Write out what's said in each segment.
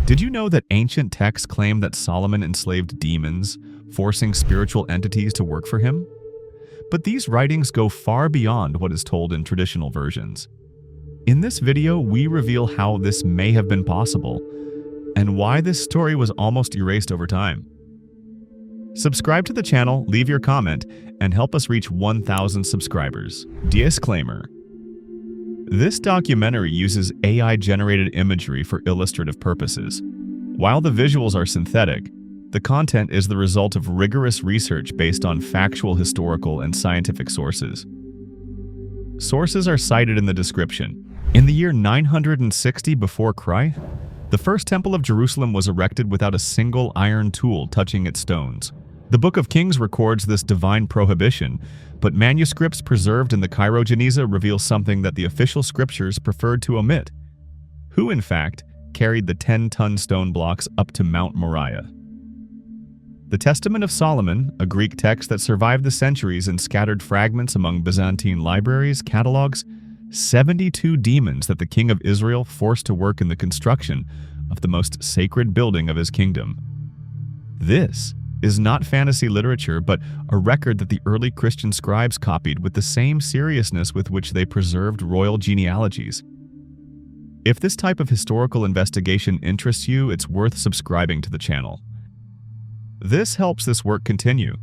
Did you know that ancient texts claim that Solomon enslaved demons, forcing spiritual entities to work for him? But these writings go far beyond what is told in traditional versions. In this video, we reveal how this may have been possible, and why this story was almost erased over time. Subscribe to the channel, leave your comment, and help us reach 1,000 subscribers. Disclaimer. This documentary uses AI-generated imagery for illustrative purposes. While the visuals are synthetic, the content is the result of rigorous research based on factual, historical, and scientific sources. Sources are cited in the description. In the year 960 before Christ, the first temple of Jerusalem was erected without a single iron tool touching its stones. The Book of Kings records this divine prohibition, but manuscripts preserved in the Cairo Geniza reveal something that the official scriptures preferred to omit. Who, in fact, carried the 10-ton stone blocks up to Mount Moriah? The Testament of Solomon, a Greek text that survived the centuries and scattered fragments among Byzantine libraries, catalogs 72 demons that the king of Israel forced to work in the construction of the most sacred building of his kingdom. This is not fantasy literature, but a record that the early Christian scribes copied with the same seriousness with which they preserved royal genealogies. If this type of historical investigation interests you, it's worth subscribing to the channel. This helps this work continue.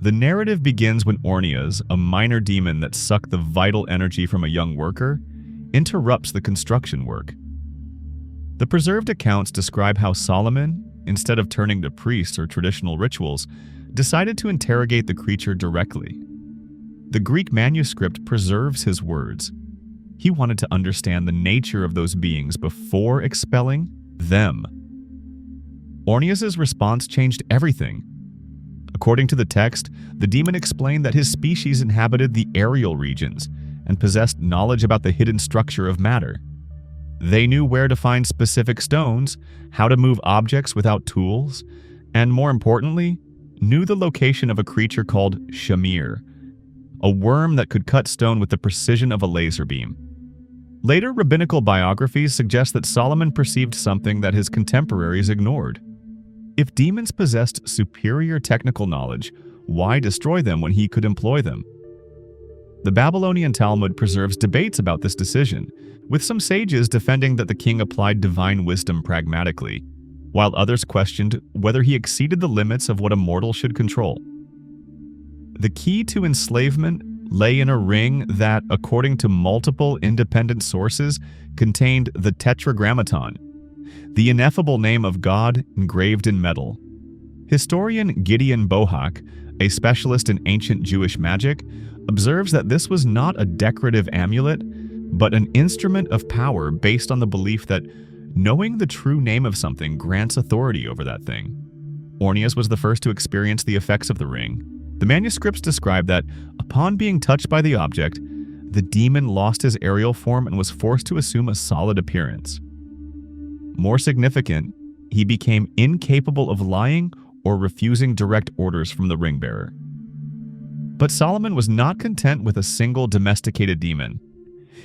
The narrative begins when Ornias, a minor demon that sucked the vital energy from a young worker, interrupts the construction work. The preserved accounts describe how Solomon, instead of turning to priests or traditional rituals, decided to interrogate the creature directly. The Greek manuscript preserves his words. He wanted to understand the nature of those beings before expelling them. Ornias' response changed everything. According to the text, the demon explained that his species inhabited the aerial regions and possessed knowledge about the hidden structure of matter. They knew where to find specific stones, how to move objects without tools, and more importantly, knew the location of a creature called shamir, a worm that could cut stone with the precision of a laser beam. Later rabbinical biographies suggest that Solomon perceived something that his contemporaries ignored. If demons possessed superior technical knowledge, why destroy them when he could employ them? The Babylonian Talmud preserves debates about this decision, with some sages defending that the king applied divine wisdom pragmatically, while others questioned whether he exceeded the limits of what a mortal should control. The key to enslavement lay in a ring that, according to multiple independent sources, contained the Tetragrammaton, the ineffable name of God engraved in metal. Historian Gideon Bohak, a specialist in ancient Jewish magic, observes that this was not a decorative amulet, but an instrument of power based on the belief that knowing the true name of something grants authority over that thing. Ornias was the first to experience the effects of the ring. The manuscripts describe that, upon being touched by the object, the demon lost his aerial form and was forced to assume a solid appearance. More significant, he became incapable of lying or refusing direct orders from the ring bearer. But Solomon was not content with a single domesticated demon.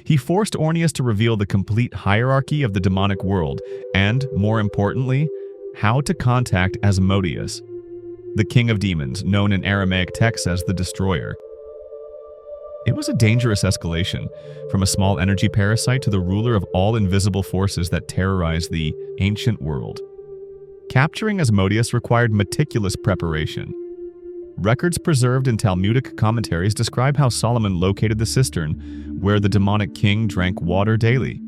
He forced Ornias to reveal the complete hierarchy of the demonic world and, more importantly, how to contact Asmodeus, the king of demons, known in Aramaic texts as the Destroyer. It was a dangerous escalation, from a small energy parasite to the ruler of all invisible forces that terrorize the ancient world. Capturing Asmodeus required meticulous preparation. Records preserved in Talmudic commentaries describe how Solomon located the cistern where the demonic king drank water daily.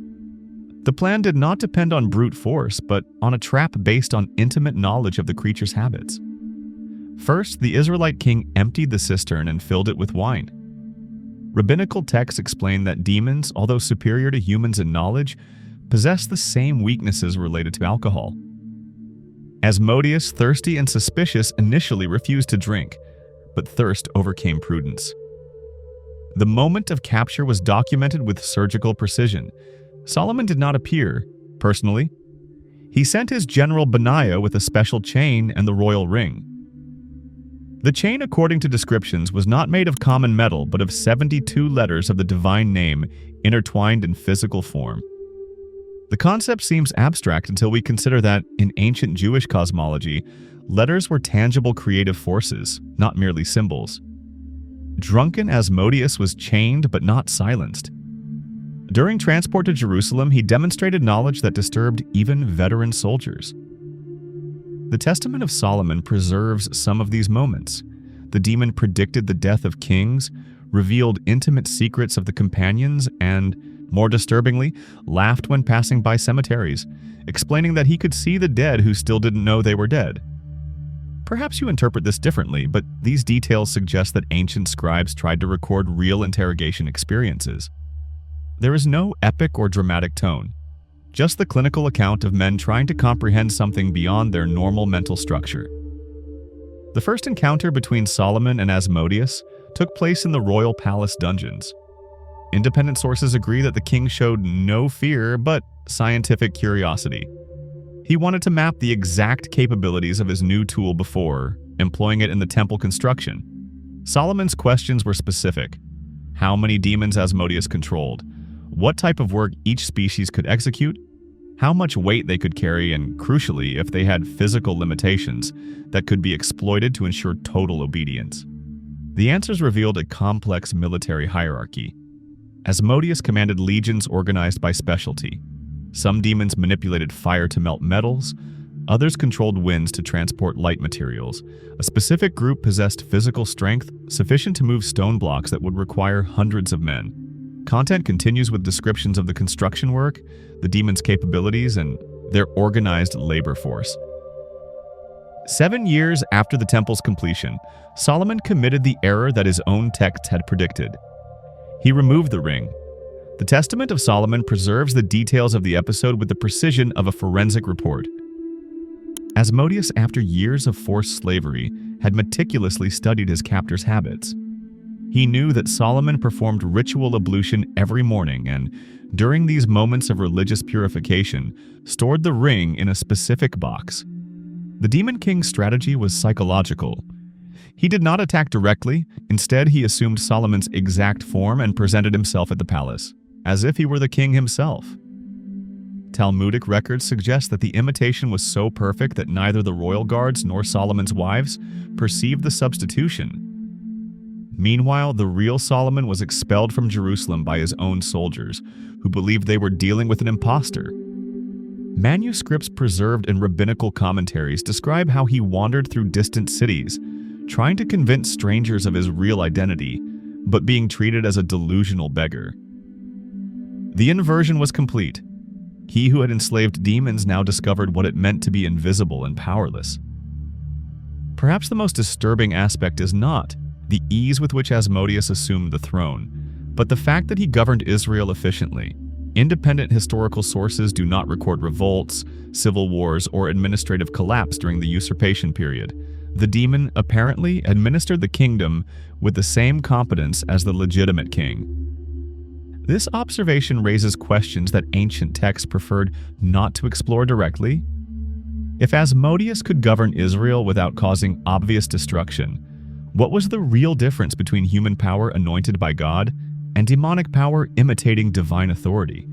The plan did not depend on brute force, but on a trap based on intimate knowledge of the creature's habits. First, the Israelite king emptied the cistern and filled it with wine. Rabbinical texts explain that demons, although superior to humans in knowledge, possess the same weaknesses related to alcohol. Asmodeus, thirsty and suspicious, initially refused to drink, but thirst overcame prudence. The moment of capture was documented with surgical precision. Solomon did not appear, personally. He sent his general Benaiah with a special chain and the royal ring. The chain, according to descriptions, was not made of common metal, but of 72 letters of the divine name intertwined in physical form. The concept seems abstract until we consider that, in ancient Jewish cosmology, letters were tangible creative forces, not merely symbols. Drunken Asmodeus was chained but not silenced. During transport to Jerusalem, he demonstrated knowledge that disturbed even veteran soldiers. The Testament of Solomon preserves some of these moments. The demon predicted the death of kings, revealed intimate secrets of the companions, and, more disturbingly, laughed when passing by cemeteries, explaining that he could see the dead who still didn't know they were dead. Perhaps you interpret this differently, but these details suggest that ancient scribes tried to record real interrogation experiences. There is no epic or dramatic tone, just the clinical account of men trying to comprehend something beyond their normal mental structure. The first encounter between Solomon and Asmodeus took place in the royal palace dungeons. Independent sources agree that the king showed no fear but scientific curiosity. He wanted to map the exact capabilities of his new tool before employing it in the temple construction. Solomon's questions were specific: how many demons Asmodeus controlled, what type of work each species could execute, how much weight they could carry, and crucially, if they had physical limitations that could be exploited to ensure total obedience. The answers revealed a complex military hierarchy. Asmodeus commanded legions organized by specialty. Some demons manipulated fire to melt metals, others controlled winds to transport light materials. A specific group possessed physical strength sufficient to move stone blocks that would require hundreds of men. Content continues with descriptions of the construction work, the demons' capabilities, and their organized labor force. 7 years after the temple's completion, Solomon committed the error that his own texts had predicted. He removed the ring. The Testament of Solomon preserves the details of the episode with the precision of a forensic report. Asmodeus, after years of forced slavery, had meticulously studied his captor's habits. He knew that Solomon performed ritual ablution every morning and, during these moments of religious purification, stored the ring in a specific box. The Demon King's strategy was psychological. He did not attack directly. Instead, he assumed Solomon's exact form and presented himself at the palace, as if he were the king himself. Talmudic records suggest that the imitation was so perfect that neither the royal guards nor Solomon's wives perceived the substitution. Meanwhile, the real Solomon was expelled from Jerusalem by his own soldiers, who believed they were dealing with an impostor. Manuscripts preserved in rabbinical commentaries describe how he wandered through distant cities, trying to convince strangers of his real identity, but being treated as a delusional beggar. The inversion was complete. He who had enslaved demons now discovered what it meant to be invisible and powerless. Perhaps the most disturbing aspect is not the ease with which Asmodeus assumed the throne, but the fact that he governed Israel efficiently. Independent historical sources do not record revolts, civil wars, or administrative collapse during the usurpation period. The demon apparently administered the kingdom with the same competence as the legitimate king. This observation raises questions that ancient texts preferred not to explore directly. If Asmodeus could govern Israel without causing obvious destruction, what was the real difference between human power anointed by God and demonic power imitating divine authority?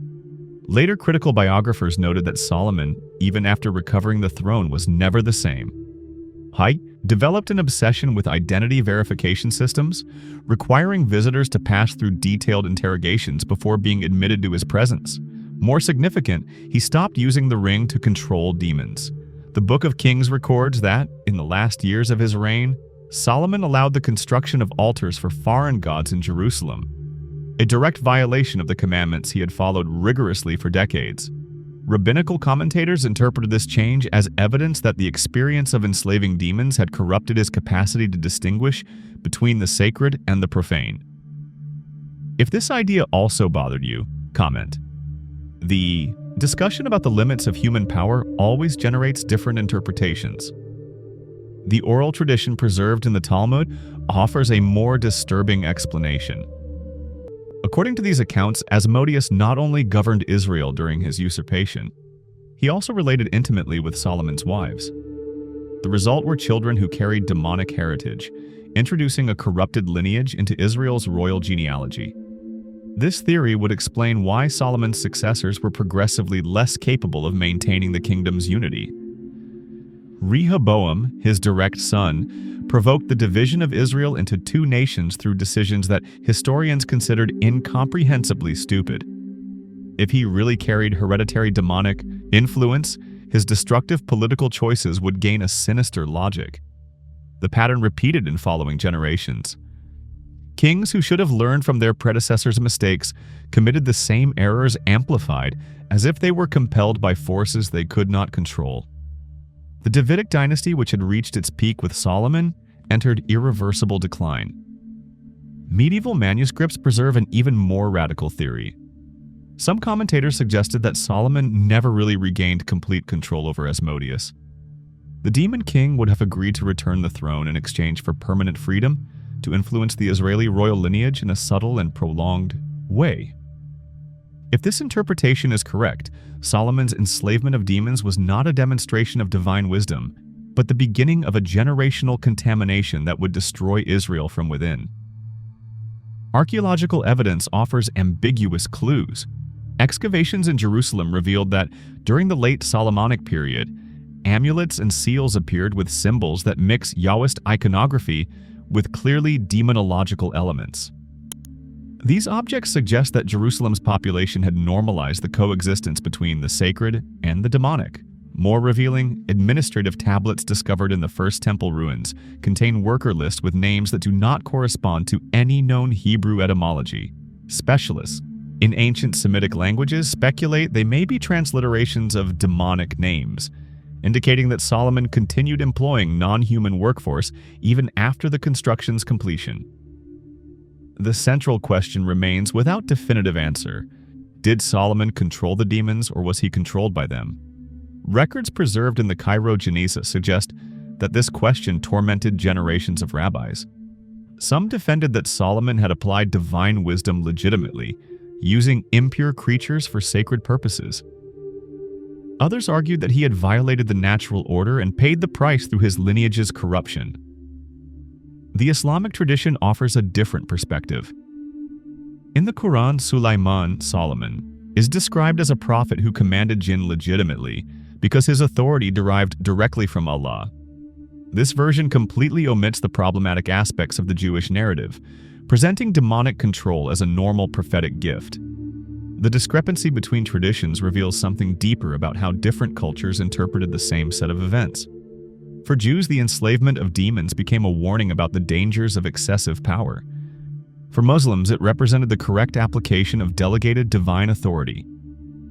Later critical biographers noted that Solomon, even after recovering the throne, was never the same. He developed an obsession with identity verification systems, requiring visitors to pass through detailed interrogations before being admitted to his presence. More significant, he stopped using the ring to control demons. The Book of Kings records that, in the last years of his reign, Solomon allowed the construction of altars for foreign gods in Jerusalem, a direct violation of the commandments he had followed rigorously for decades. Rabbinical commentators interpreted this change as evidence that the experience of enslaving demons had corrupted his capacity to distinguish between the sacred and the profane. If this idea also bothered you, comment. The discussion about the limits of human power always generates different interpretations. The oral tradition preserved in the Talmud offers a more disturbing explanation. According to these accounts, Asmodeus not only governed Israel during his usurpation, he also related intimately with Solomon's wives. The result were children who carried demonic heritage, introducing a corrupted lineage into Israel's royal genealogy. This theory would explain why Solomon's successors were progressively less capable of maintaining the kingdom's unity. Rehoboam, his direct son, provoked the division of Israel into two nations through decisions that historians considered incomprehensibly stupid. If he really carried hereditary demonic influence, his destructive political choices would gain a sinister logic. The pattern repeated in following generations. Kings who should have learned from their predecessors' mistakes committed the same errors amplified, as if they were compelled by forces they could not control. The Davidic dynasty, which had reached its peak with Solomon, entered irreversible decline. Medieval manuscripts preserve an even more radical theory. Some commentators suggested that Solomon never really regained complete control over Asmodeus. The demon king would have agreed to return the throne in exchange for permanent freedom to influence the Israeli royal lineage in a subtle and prolonged way. If this interpretation is correct, Solomon's enslavement of demons was not a demonstration of divine wisdom, but the beginning of a generational contamination that would destroy Israel from within. Archaeological evidence offers ambiguous clues. Excavations in Jerusalem revealed that during the late Solomonic period, amulets and seals appeared with symbols that mix Yahwist iconography with clearly demonological elements. These objects suggest that Jerusalem's population had normalized the coexistence between the sacred and the demonic. More revealing, administrative tablets discovered in the First Temple ruins contain worker lists with names that do not correspond to any known Hebrew etymology. Specialists in ancient Semitic languages speculate they may be transliterations of demonic names, indicating that Solomon continued employing non-human workforce even after the construction's completion. The central question remains without definitive answer. Did Solomon control the demons, or was he controlled by them? Records preserved in the Cairo Genesa suggest that this question tormented generations of rabbis. Some defended that Solomon had applied divine wisdom legitimately, using impure creatures for sacred purposes. Others argued that he had violated the natural order and paid the price through his lineage's corruption. The Islamic tradition offers a different perspective. In the Quran, Sulaiman, Solomon, is described as a prophet who commanded jinn legitimately because his authority derived directly from Allah. This version completely omits the problematic aspects of the Jewish narrative, presenting demonic control as a normal prophetic gift. The discrepancy between traditions reveals something deeper about how different cultures interpreted the same set of events. For Jews, the enslavement of demons became a warning about the dangers of excessive power. For Muslims, it represented the correct application of delegated divine authority.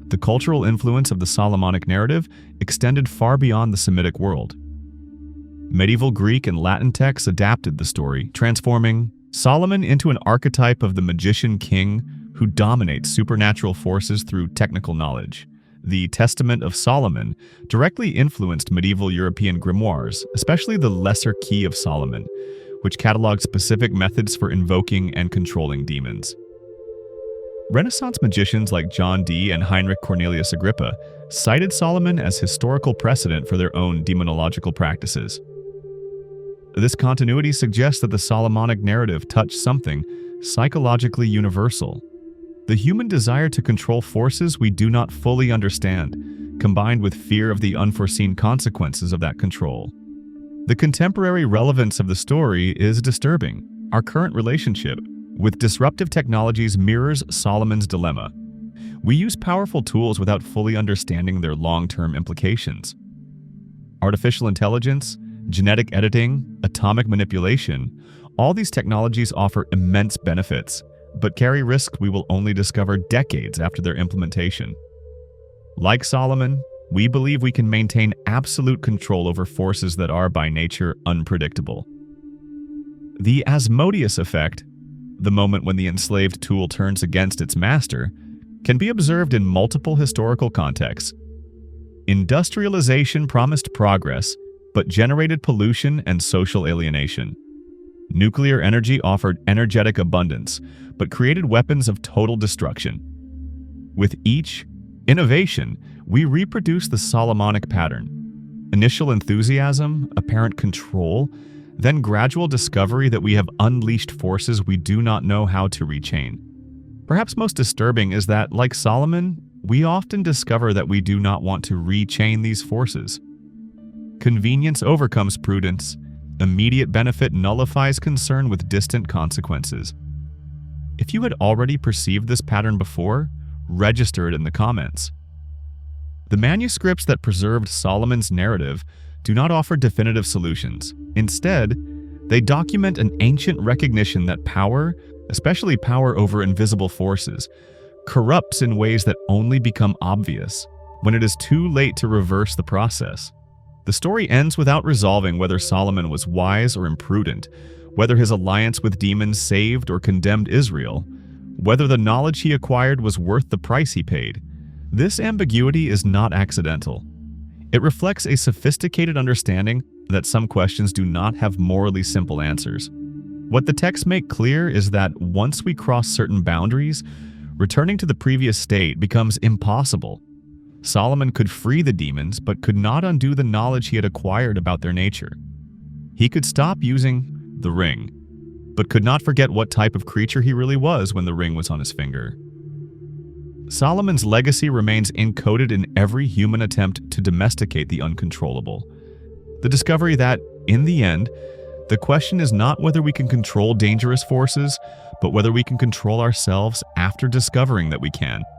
The cultural influence of the Solomonic narrative extended far beyond the Semitic world. Medieval Greek and Latin texts adapted the story, transforming Solomon into an archetype of the magician king who dominates supernatural forces through technical knowledge. The Testament of Solomon directly influenced medieval European grimoires, especially the Lesser Key of Solomon, which cataloged specific methods for invoking and controlling demons. Renaissance magicians like John Dee and Heinrich Cornelius Agrippa cited Solomon as historical precedent for their own demonological practices. This continuity suggests that the Solomonic narrative touched something psychologically universal: the human desire to control forces we do not fully understand, combined with fear of the unforeseen consequences of that control. The contemporary relevance of the story is disturbing. Our current relationship with disruptive technologies mirrors Solomon's dilemma. We use powerful tools without fully understanding their long-term implications. Artificial intelligence, genetic editing, atomic manipulation, all these technologies offer immense benefits, but carry risks we will only discover decades after their implementation. Like Solomon, we believe we can maintain absolute control over forces that are by nature unpredictable. The Asmodeus effect, the moment when the enslaved tool turns against its master, can be observed in multiple historical contexts. Industrialization promised progress, but generated pollution and social alienation. Nuclear energy offered energetic abundance, but created weapons of total destruction. With each innovation, we reproduce the Solomonic pattern: initial enthusiasm, apparent control, then gradual discovery that we have unleashed forces we do not know how to rechain. Perhaps most disturbing is that, like Solomon, we often discover that we do not want to rechain these forces. Convenience overcomes prudence. Immediate benefit nullifies concern with distant consequences. If you had already perceived this pattern before, register it in the comments. The manuscripts that preserved Solomon's narrative do not offer definitive solutions. Instead, they document an ancient recognition that power, especially power over invisible forces, corrupts in ways that only become obvious when it is too late to reverse the process. The story ends without resolving whether Solomon was wise or imprudent, whether his alliance with demons saved or condemned Israel, whether the knowledge he acquired was worth the price he paid. This ambiguity is not accidental. It reflects a sophisticated understanding that some questions do not have morally simple answers. What the texts make clear is that once we cross certain boundaries, returning to the previous state becomes impossible. Solomon could free the demons, but could not undo the knowledge he had acquired about their nature. He could stop using the ring, but could not forget what type of creature he really was when the ring was on his finger. Solomon's legacy remains encoded in every human attempt to domesticate the uncontrollable. The discovery that, in the end, the question is not whether we can control dangerous forces, but whether we can control ourselves after discovering that we can.